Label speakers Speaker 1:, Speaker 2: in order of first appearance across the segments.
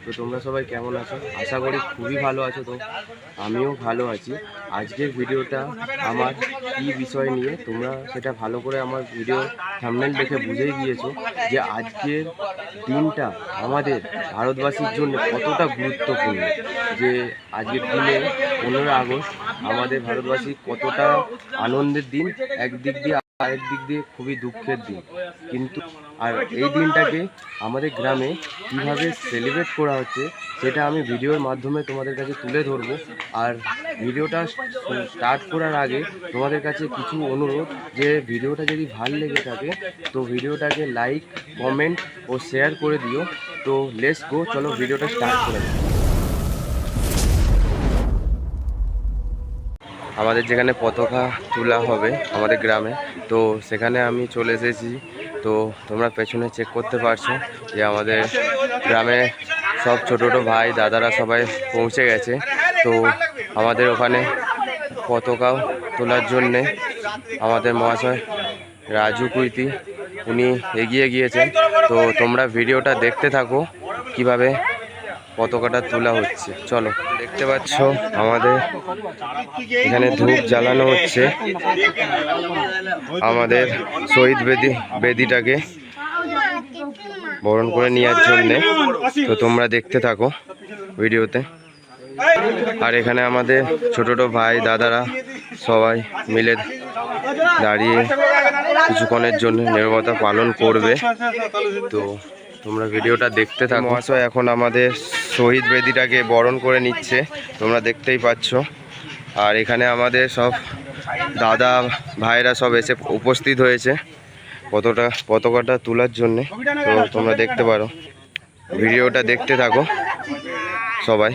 Speaker 1: তো তোমরা সবাই কেমন আছো? আশা করি খুবই ভালো আছো। তো আমিও ভালো আছি। আজকের ভিডিওটা আমার কি বিষয় নিয়ে তোমরা সেটা ভালো করে আমার ভিডিও থাম্বনেল দেখে বুঝেই গিয়েছো যে আজকের দিনটা আমাদের ভারতবাসীর জন্য কতটা গুরুত্বপূর্ণ। যে আজকের দিনে 15 আগস্ট আমাদের ভারতবাসী কতটা আনন্দের দিন, একদিক দিয়ে আরেক দিক দিয়ে খুবই দুঃখের দিন। কিন্তু আর এই দিনটাকে আমাদের গ্রামে কীভাবে সেলিব্রেট করা হচ্ছে সেটা আমি ভিডিওর মাধ্যমে তোমাদের কাছে তুলে ধরবো। আর ভিডিওটা স্টার্ট করার আগে তোমাদের কাছে কিছু অনুরোধ, যে ভিডিওটা যদি ভালো লেগে থাকে তো ভিডিওটাকে লাইক, কমেন্ট ও শেয়ার করে দিও। তো লেটস গো, চলো ভিডিওটা স্টার্ট করে দিই। আমাদের যেখানে পতাকা তোলা হবে আমাদের গ্রামে, তো সেখানে আমি চলে এসেছি। তো তোমরা পেছনে চেক করতে পারছো যে আমাদের গ্রামে সব ছোটো ছোটো ভাই দাদারা সবাই পৌঁছে গেছে। তো আমাদের ওখানে পতাকা তোলার জন্যে আমাদের মহাশয় রাজু কুইতি উনি এগিয়ে গিয়েছেন। তো তোমরা ভিডিওটা দেখতে থাকো কিভাবে পতাকাটা তোলা হচ্ছে। চলো, দেখতে পাচ্ছ আমাদের এখানে ধূপ জ্বালানো হচ্ছে আমাদের শহীদ বেদিটাকে বরণ করে নেওয়ার জন্যে। তো তোমরা দেখতে থাকো ভিডিওতে। আর এখানে আমাদের ছোট ছোট ভাই দাদারা সবাই মিলে দাঁড়িয়ে কিছুক্ষণের জন্য নীরবতা পালন করবে। তো তোমরা ভিডিওটা দেখতে থাকো। মহাশয় এখন আমাদের শহীদ বেদিটাকে বরণ করে নিচ্ছে, তোমরা দেখতেই পাচ্ছ। আর এখানে আমাদের সব দাদা ভাইরা সব এসে উপস্থিত হয়েছে পতাকাটা তোলার জন্যে। তো তোমরা দেখতে পারো, ভিডিওটা দেখতে থাকো সবাই।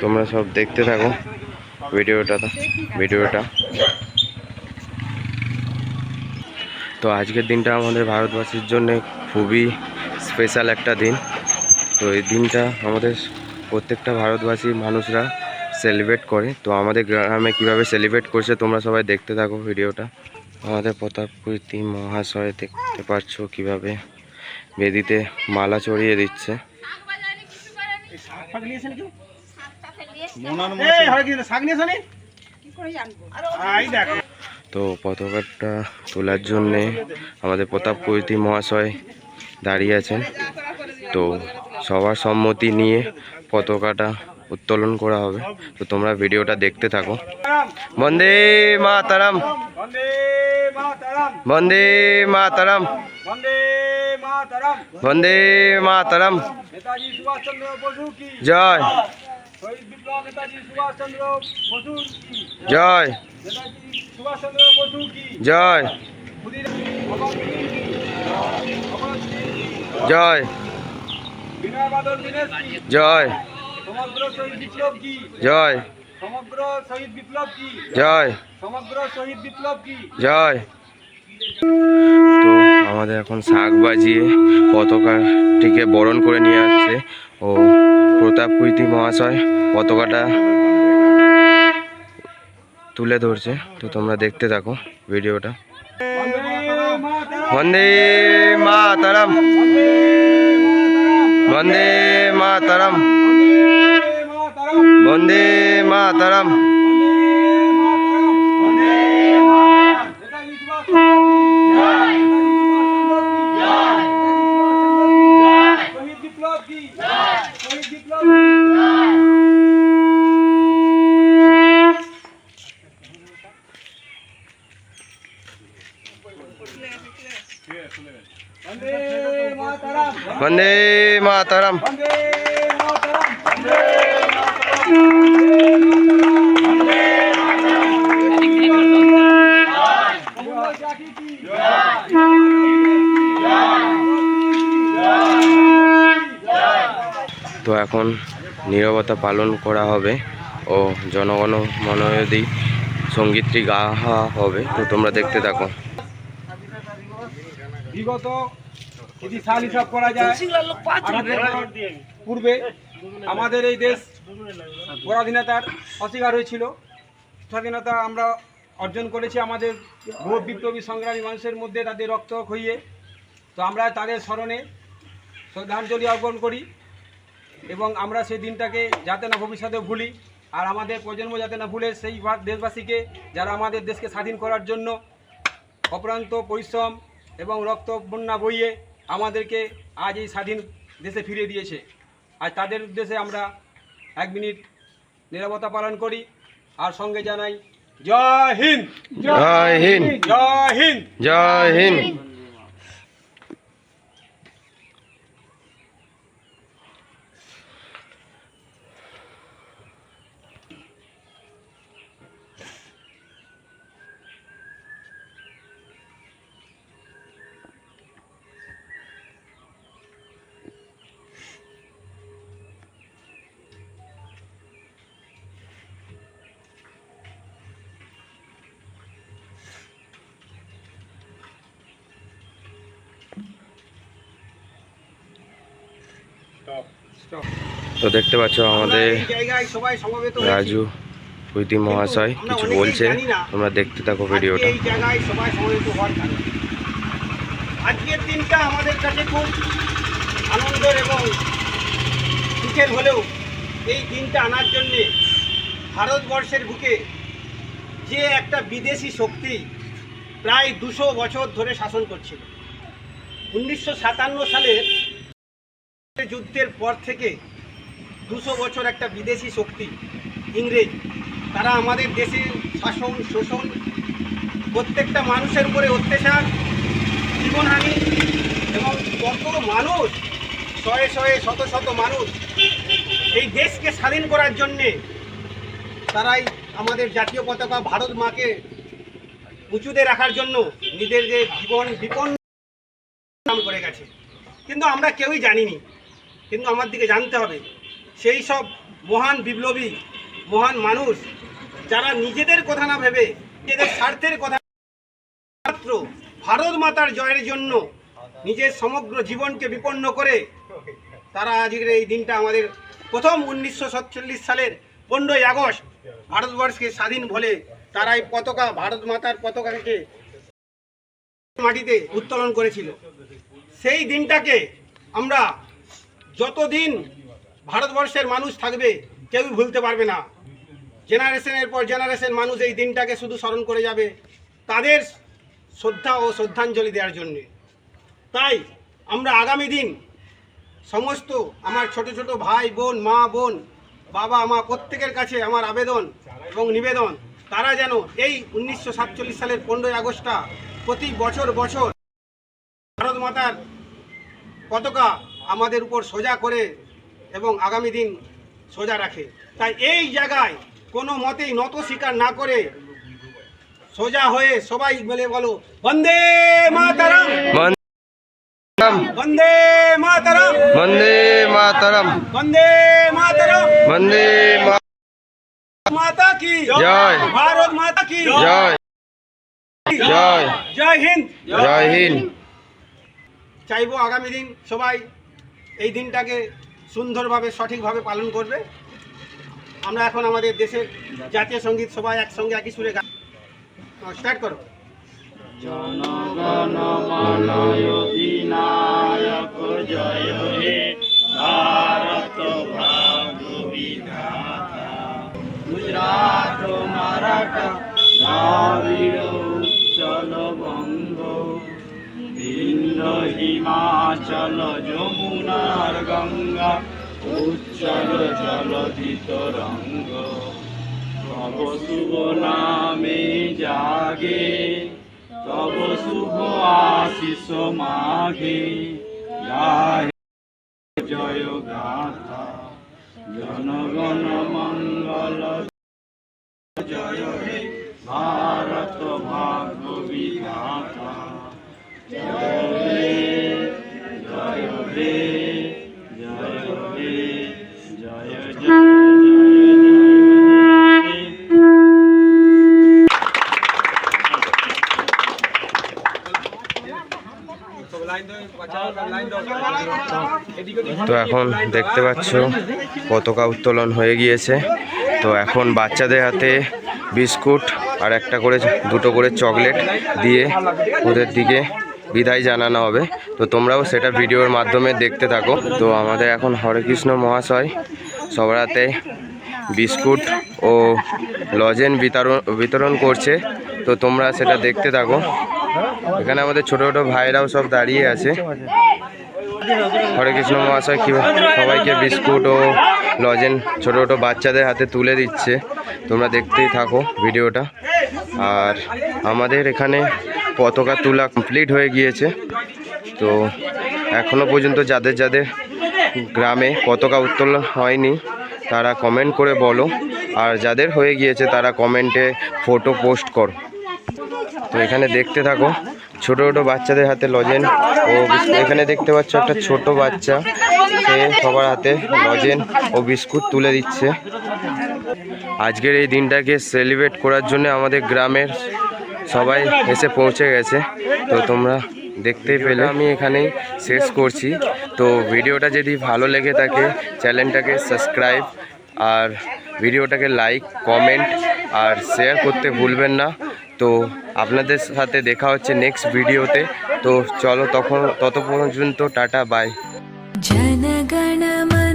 Speaker 1: তোমরা সব দেখতে থাকো ভিডিওটা। তো আজকের দিনটা আমাদের ভারতবাসীর জন্য খুবই স্পেশাল একটা দিন। তো এই দিনটা আমাদের প্রত্যেকটা ভারতবাসী মানুষরা সেলিব্রেট করে। তো আমাদের গ্রামে কীভাবে সেলিব্রেট করছে তোমরা সবাই দেখতে থাকো ভিডিওটা। আমাদের প্রতাপকীর্তি মহাশয় দেখতে পাচ্ছ কিভাবে বেদিতে মালা চড়িয়ে দিচ্ছে। তো পতাকাটা তোলার জন্যে আমাদের প্রতাপকীর্তি মহাশয় দাঁড়িয়ে আছেন। তো সবার সম্মতি নিয়ে পতাকাটা উত্তোলন করা হবে। তো তোমরা ভিডিওটা দেখতে থাকো। বন্দে মাতরম, বন্দে মাতরম, বন্দে মাতরম, জয় জয় জয় জয় জয়
Speaker 2: সমগ্র শহীদ বিপ্লব কি
Speaker 1: জয়,
Speaker 2: সমগ্র শহীদ বিপ্লব কি
Speaker 1: জয়,
Speaker 2: সমগ্র শহীদ বিপ্লব কি
Speaker 1: জয়। তো আমাদের এখন শাঁখ বাজিয়ে পতাকাটিকে বরণ করে নিয়ে আসছে ও প্রতাপকীর্তি মহাশয় পতাকাটা তুলে ধরছে। তো তোমরা দেখতে থাকো ভিডিওটা। বন্দে মাতরম, বন্দে মাতরম, বন্দে মাতরম।
Speaker 2: শহীদ বিপ্লব কি শহীদ বিপ্লব
Speaker 1: वंदे मातरम, তো এখন নীরবতা পালন করা হবে ও জনগণ মনোযোগী সঙ্গীতটি গাওয়া হবে। তো তোমরা দেখতে থাকো।
Speaker 2: বিগত যদি সাল হিসাব করা যায় 18 বছর পূর্বে আমাদের এই দেশ পরাধীনতার অস্বীকার হয়েছিল। স্বাধীনতা আমরা অর্জন করেছি আমাদের বহু বিপ্লবী সংগ্রামী মানুষের মধ্যে তাদের রক্ত খইয়ে। তো আমরা তাদের স্মরণে শ্রদ্ধাঞ্জলি অর্পণ করি এবং আমরা সেই দিনটাকে যাতে না ভবিষ্যতে ভুলি, আর আমাদের প্রজন্ম যাতে না ভুলে সেই দেশবাসীকে যারা আমাদের দেশকে স্বাধীন করার জন্য অপ্রান্ত পরিশ্রম এবং রক্ত বন্যা বইয়ে আমাদেরকে আজ এই স্বাধীন দেশে ফিরিয়ে দিয়েছে। আজ তাদের উদ্দেশ্যে আমরা 1 মিনিট নীরবতা পালন করি আর সঙ্গে জানাই জয় হিন্দ,
Speaker 1: জয় হিন্দ,
Speaker 2: জয় হিন্দ,
Speaker 1: জয় হিন্দ। তো দেখতে পাচ্ছ আমাদের রাজু বৈদি মহাশয় কিছু বলছে, তোমরা দেখতে থাকো ভিডিওটা।
Speaker 2: এই জায়গায় সবাই সমবেত হওয়ার কারণ আজকের দিনটা আমাদের কাছে খুব আনন্দের এবং সুখের হলেও এই দিনটা আনার জন্যে ভারতবর্ষের বুকে যে একটা বিদেশি শক্তি প্রায় 200 বছর ধরে শাসন করছিল। 1957 সালের যুদ্ধের পর থেকে 200 বছর একটা বিদেশি শক্তি ইংরেজ, তারা আমাদের দেশের শাসন শোষণ, প্রত্যেকটা মানুষের উপরে অত্যাচার, জীবনহানি এবং কত মানুষ, শয়ে শয়ে শত শত মানুষ এই দেশকে স্বাধীন করার জন্যে তারাই আমাদের জাতীয় পতাকা ভারত মাকে উঁচুতে রাখার জন্য নিজের যে জীবন বিপন্ন করে গেছে। কিন্তু আমরা কেউই জানিনি, কিন্তু আমার দিকে জানতে হবে সেই সব মহান বিপ্লবী, মহান মানুষ যারা নিজেদের কথা না ভেবে নিজেদের স্বার্থের কথা মাত্র ভারত মাতার জয়ের জন্য নিজের সমগ্র জীবনকে বিপন্ন করে তারা আজকের এই দিনটা আমাদের প্রথম 1947 সালের 15ই আগস্ট ভারতবর্ষকে স্বাধীন বলে তারাই পতাকা, ভারত মাতার পতাকাকে মাটিতে উত্তোলন করেছিল। সেই দিনটাকে আমরা যতদিন ভারতবর্ষের মানুষ থাকবে কেউই ভুলতে পারবে না। জেনারেশনের পর জেনারেশন মানুষ এই দিনটাকে শুধু স্মরণ করে যাবে তাদের শ্রদ্ধা ও শ্রদ্ধাঞ্জলি দেওয়ার জন্যে। তাই আমরা আগামী দিন সমস্ত আমার ছোট ছোট ভাই বোন, মা বোন, বাবা মা প্রত্যেকের কাছে আমার আবেদন এবং নিবেদন, তারা যেন এই 1947 সালের 15ই আগস্টটা প্রতি বছর বছর ভারত মাতার পতাকা আমাদের উপর সোজা করে এবং আগামী দিন সোজা রাখে। তাই এই জায়গায় কোনো মতেই নত স্বীকার না করে সোজা হয়ে সবাই মিলে বলো বন্দে মাতরম, বন্দে মাতরম,
Speaker 1: বন্দে মাতরম,
Speaker 2: বন্দে মাতরম,
Speaker 1: বন্দে
Speaker 2: মাতা কি
Speaker 1: জয়,
Speaker 2: ভারত মাতা কি
Speaker 1: জয়, জয়,
Speaker 2: জয় হিন্দ,
Speaker 1: জয় হিন্দ।
Speaker 2: চাইবো আগামী দিন সবাই এই দিনটাকে সুন্দরভাবে সঠিকভাবে পালন করবে। আমরা এখন আমাদের দেশের জাতীয় সঙ্গীত সবাই একসঙ্গে একই সুরে গান স্টার্ট করো।
Speaker 3: জনগণ মন অধিনায়ক জয় হে ভারত ভাগ্য বিধাতা, গুজরাট মারাঠা দ্রাবিড় উচ্চল বঙ্গ, বিন্ধ্য হিমাচল যমুনার গঙ্গা, উচ্চল জলধি তরঙ্গ, তব শুভ নামে জাগে, তব শুভ আশিস মাঘে, গাহে জয় গাথা, জনগণ মঙ্গল জয় হে ভারত ভাগ্য বিধাতা, জয় হে, জয় হে, জয় হে।
Speaker 1: তো এখন দেখতে পাচ্ছ পতাকা উত্তোলন হয়ে গিয়েছে। তো এখন বাচ্চাদের হাতে বিস্কুট আর একটা করে দুটো করে চকলেট দিয়ে ওদের দিকে বিদায় জানানো হবে। তো তোমরাও সেটা ভিডিওর মাধ্যমে দেখতে থাকো। তো আমাদের এখন হরেকৃষ্ণ মহাশয় সবার হাতে বিস্কুট ও লজেন বিতরণ করছে। তো তোমরা সেটা দেখতে থাকো। এখানে আমাদের ছোট ছোট ভাইরাও সব দাঁড়িয়ে আছে। হরেকৃষ্ণ মহাশয় কি সবাইকে বিস্কুট ও লজেন ছোট ছোট বাচ্চাদের হাতে তুলে দিচ্ছে। তোমরা দেখতেই থাকো ভিডিওটা। আর আমাদের এখানে পতাকা তোলা কমপ্লিট হয়ে গিয়েছে। তো এখনো পর্যন্ত যাদের যাদের গ্রামে পতাকা উত্তোলন হয়নি তারা কমেন্ট করে বলো, আর যাদের হয়ে গিয়েছে তারা কমেন্টে ফটো পোস্ট করো। তো এখানে দেখতে থাকো ছোট ছোট বাচ্চাদের হাতে লজেন ও এখানে দেখতে পাচ্ছ একটা ছোট বাচ্চা, সে সবার হাতে লজেন ও বিস্কুট তুলে দিচ্ছে। আজকের এই দিনটাকে সেলিব্রেট করার জন্য আমাদের গ্রামের সবাই এসে পৌঁছে গেছে। তো তোমরা দেখতেই পেলে আমি এখানেই শেষ করছি। তো ভিডিওটা যদি ভালো লেগে থাকে চ্যানেলটাকে সাবস্ক্রাইব আর ভিডিওটাকে লাইক কমেন্ট আর শেয়ার করতে ভুলবেন না। তো আপনাদের সাথে দেখা হচ্ছে নেক্সট ভিডিওতে। তো চলো তত পর্যন্ত টাটা বাই।
Speaker 4: जनगणमन